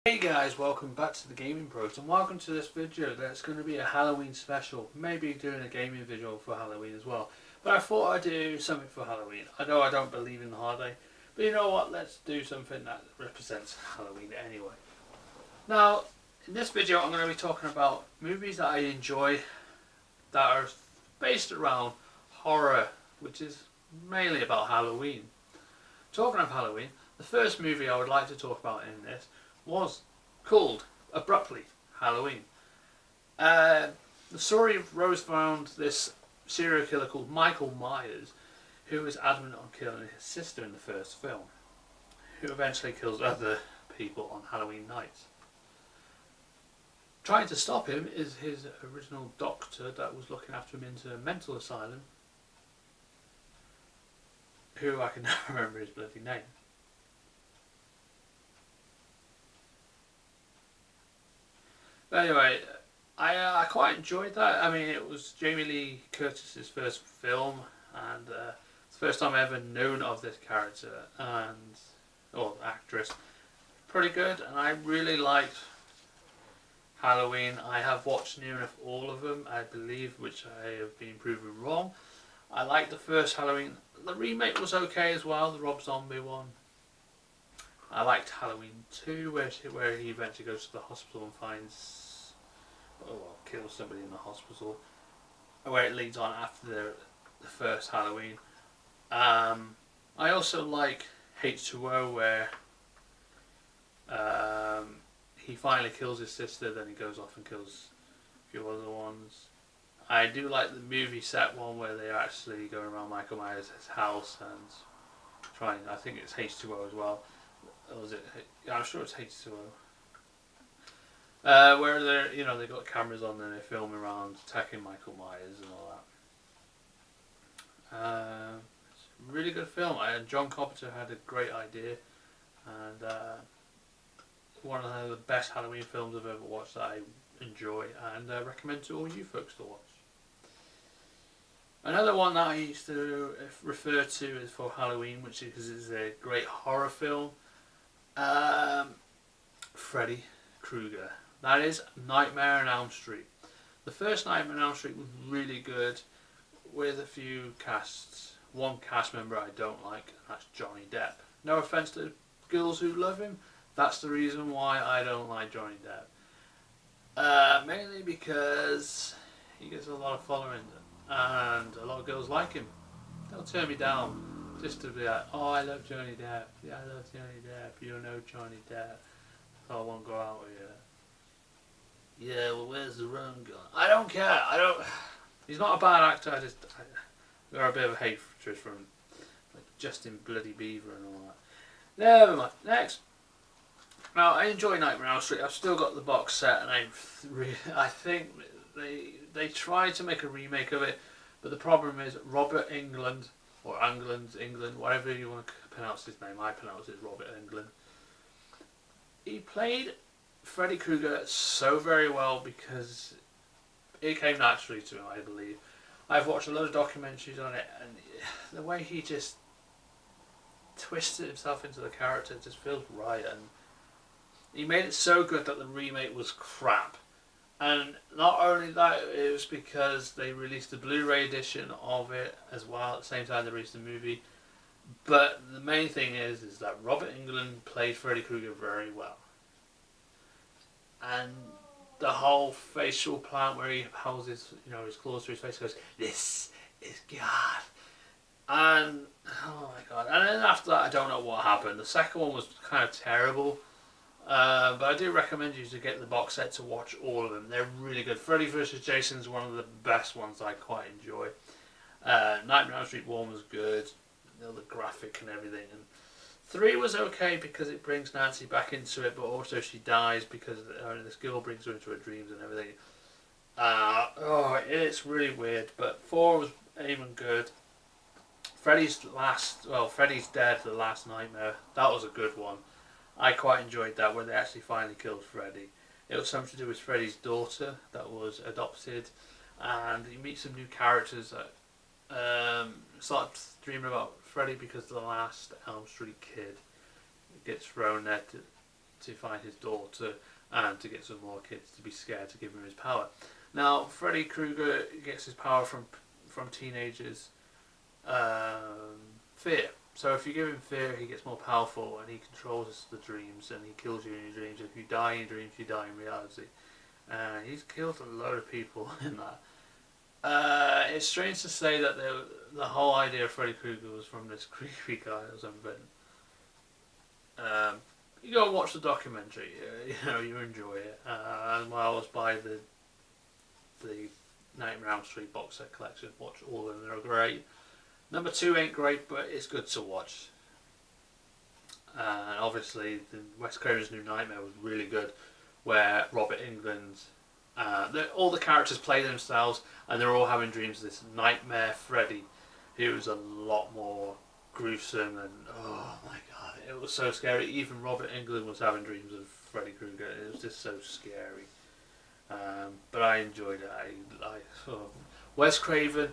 Hey guys, welcome back to the Gaming Pros and welcome to this video that's going to be a Halloween special, maybe doing a gaming video for Halloween as well. But I thought I'd do something for Halloween. I know I don't believe in the holiday, but you know what, let's do something that represents Halloween anyway. Now, in this video I'm going to be talking about movies that I enjoy that are based around horror, which is mainly about Halloween. Talking of Halloween, the first movie I would like to talk about in this was called abruptly Halloween. The story rose around this serial killer called Michael Myers, who was adamant on killing his sister in the first film, who eventually kills other people on Halloween nights. Trying to stop him is his original doctor that was looking after him into a mental asylum, who I can never remember his bloody name. But anyway, I quite enjoyed that. I mean, it was Jamie Lee Curtis's first film, and it's the first time I ever known of this character or actress. Pretty good, and I really liked Halloween. I have watched near enough all of them, I believe, which I have been proven wrong. I liked the first Halloween. The remake was okay as well, the Rob Zombie one. I liked Halloween 2, where he eventually goes to the hospital and finds, kills somebody in the hospital, where it leads on after the first Halloween. I also like H2O, where he finally kills his sister, then he goes off and kills a few other ones. I do like the movie set one where they're actually going around Michael Myers' house and trying, I think it's H2O as well. Or was it? Yeah, I'm sure it's H2O. Where they got cameras on and they're filming around attacking Michael Myers and all that. It's a really good film. John Carpenter had a great idea, and one of the best Halloween films I've ever watched that I enjoy and recommend to all you folks to watch. Another one that I used to refer to is for Halloween, which is a great horror film. Freddy Krueger. That is Nightmare on Elm Street. The first Nightmare on Elm Street was really good, with a few casts. One cast member I don't like, and that's Johnny Depp. No offense to girls who love him, that's the reason why I don't like Johnny Depp. Mainly because he gets a lot of following, and a lot of girls like him. They'll turn me down just to be like, oh, I love Johnny Depp. Yeah, I love Johnny Depp. You know Johnny Depp. So I won't go out with you. Yeah, well, where's the rum gone? I don't care. He's not a bad actor. I got a bit of a hatred for him, like Justin Bloody Bieber and all that. Never mind. Next. Now, I enjoy Nightmare on Elm Street. I've still got the box set, and I think they tried to make a remake of it, but the problem is Robert Englund, or England, whatever you want to pronounce his name. I pronounce it Robert Englund. He played Freddy Krueger so very well because it came naturally to him, I believe. I've watched a lot of documentaries on it, and the way he just twisted himself into the character just feels right, and he made it so good that the remake was crap. And not only that, it was because they released the Blu-ray edition of it as well at the same time they released the movie. But the main thing is that Robert Englund played Freddy Krueger very well. And the whole facial plant where he holds his claws to his face goes, "This is God." And oh my god! And then after that, I don't know what happened. The second one was kind of terrible. But I do recommend you to get the box set to watch all of them. They're really good. Freddy vs. Jason is one of the best ones I quite enjoy. Nightmare on Elm Street 1 was good. The graphic and everything. And 3 was okay because it brings Nancy back into it, but also she dies because this girl brings her into her dreams and everything. It's really weird. But 4 was even good. Freddy's Dead, The Last Nightmare. That was a good one. I quite enjoyed that, where they actually finally killed Freddy. It was something to do with Freddy's daughter that was adopted, and you meet some new characters that start dreaming about Freddy because the last Elm Street kid gets thrown there to find his daughter and to get some more kids to be scared to give him his power. Now, Freddy Krueger gets his power from teenagers' fear. So if you give him fear, he gets more powerful and he controls the dreams and he kills you in your dreams. If you die in your dreams, you die in reality. He's killed a load of people in that. It's strange to say that the whole idea of Freddy Krueger was from this creepy guy or something. You go and watch the documentary. You enjoy it. As well as buy the Nightmare on Elm Street box set collection. Watch all of them. They're great. Number 2 ain't great, but it's good to watch. And obviously, the Wes Craven's New Nightmare was really good, where Robert Englund, all the characters play themselves, and they're all having dreams of this Nightmare Freddy, who was a lot more gruesome, and oh my god, it was so scary. Even Robert Englund was having dreams of Freddy Krueger. It was just so scary. But I enjoyed it. Wes Craven,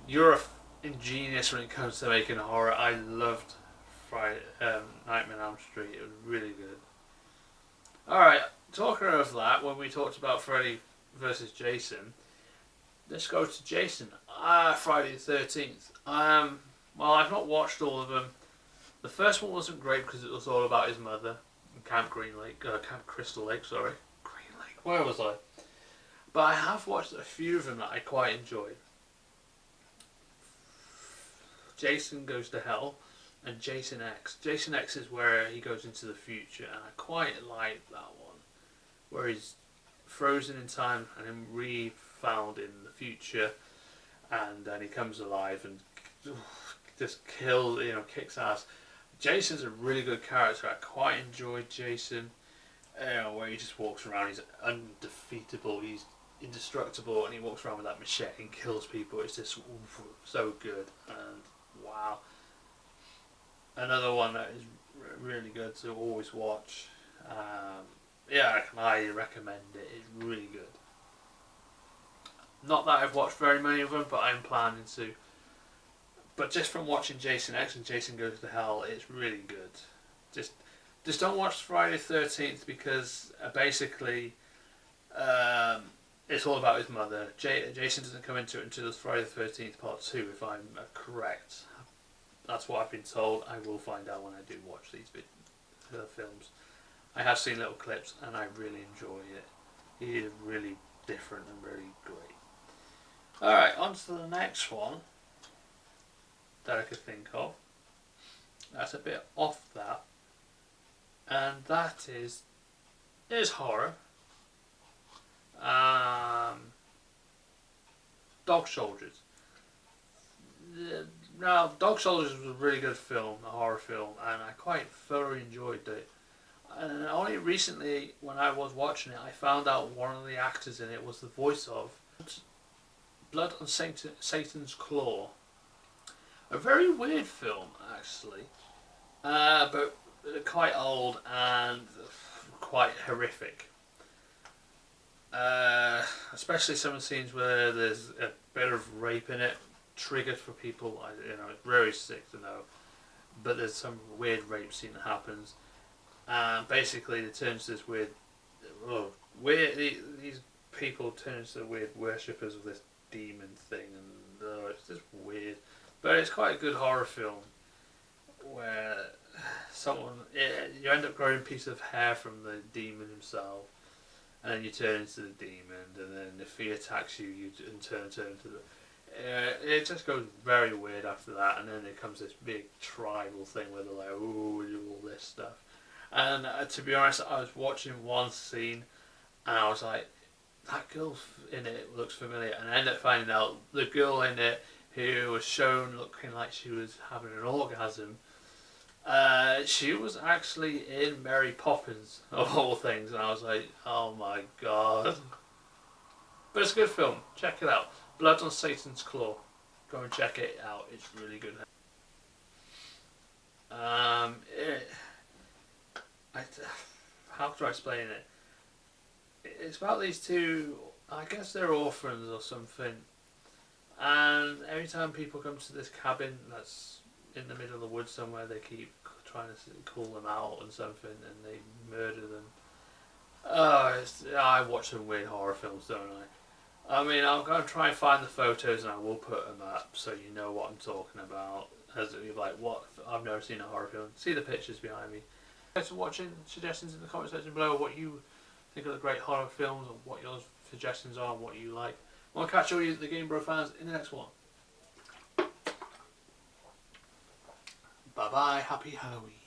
you're ingenious when it comes to making horror. I loved Nightmare on Elm Street. It was really good. Alright, talking of that, when we talked about Freddy versus Jason, let's go to Jason. Friday the 13th. Well, I've not watched all of them. The first one wasn't great because it was all about his mother in Camp Crystal Lake, sorry. Green Lake, where was I? But I have watched a few of them that I quite enjoyed. Jason Goes to Hell and Jason X. Jason X is where he goes into the future, and I quite like that one, where he's frozen in time and then re-found in the future, and then he comes alive and just kicks ass. Jason's a really good character. I quite enjoyed Jason, where he just walks around. He's undefeatable. He's indestructible, and he walks around with that machete and kills people. It's just so good, and wow. Another one that is really good to always watch. I can highly recommend it. It's really good. Not that I've watched very many of them, but I'm planning to. But just from watching Jason X and Jason Goes to Hell, it's really good. Just don't watch Friday the 13th because basically it's all about his mother. Jason doesn't come into it until Friday the 13th Part 2, if I'm correct. That's what I've been told. I will find out when I do watch these films. I have seen little clips and I really enjoy it. He is really different and really great. Alright, on to the next one that I could think of. That's a bit off that. And that is horror. Dog Soldiers. Now, Dog Soldiers was a really good film, a horror film, and I quite thoroughly enjoyed it. And only recently, when I was watching it, I found out one of the actors in it was the voice of Blood on Satan's Claw. A very weird film, actually, but quite old and quite horrific. Especially some of the scenes where there's a bit of rape in it, triggered for people. It's very sick to know. But there's some weird rape scene that happens, and basically it turns this weird. These people turn into weird worshippers of this demon thing, and it's just weird. But it's quite a good horror film where you end up growing a piece of hair from the demon himself, and then you turn into the demon, and then if he attacks you, you in turn into the. It just goes very weird after that, and then there comes this big tribal thing where they're like, "Ooh, we do all this stuff." And to be honest, I was watching one scene, and I was like, "That girl in it looks familiar," and I ended up finding out the girl in it who was shown looking like she was having an orgasm. She was actually in Mary Poppins, of all things, and I was like, oh my god. But it's a good film, check it out. Blood on Satan's Claw. Go and check it out, it's really good. How do I explain it? It's about these two, I guess they're orphans or something. And every time people come to this cabin that's in the middle of the woods somewhere, they keep trying to call them out and something, and they murder them. Oh, I watch some weird horror films, don't I? I mean, I'm going to try and find the photos, and I will put them up so you know what I'm talking about. As you're like, what? I've never seen a horror film. See the pictures behind me. Thanks for watching. Suggestions in the comment section below. What you think of the great horror films, or what your suggestions are, and what you like. I'll catch all you, the Game Bro fans, in the next one. Bye bye. Happy Halloween.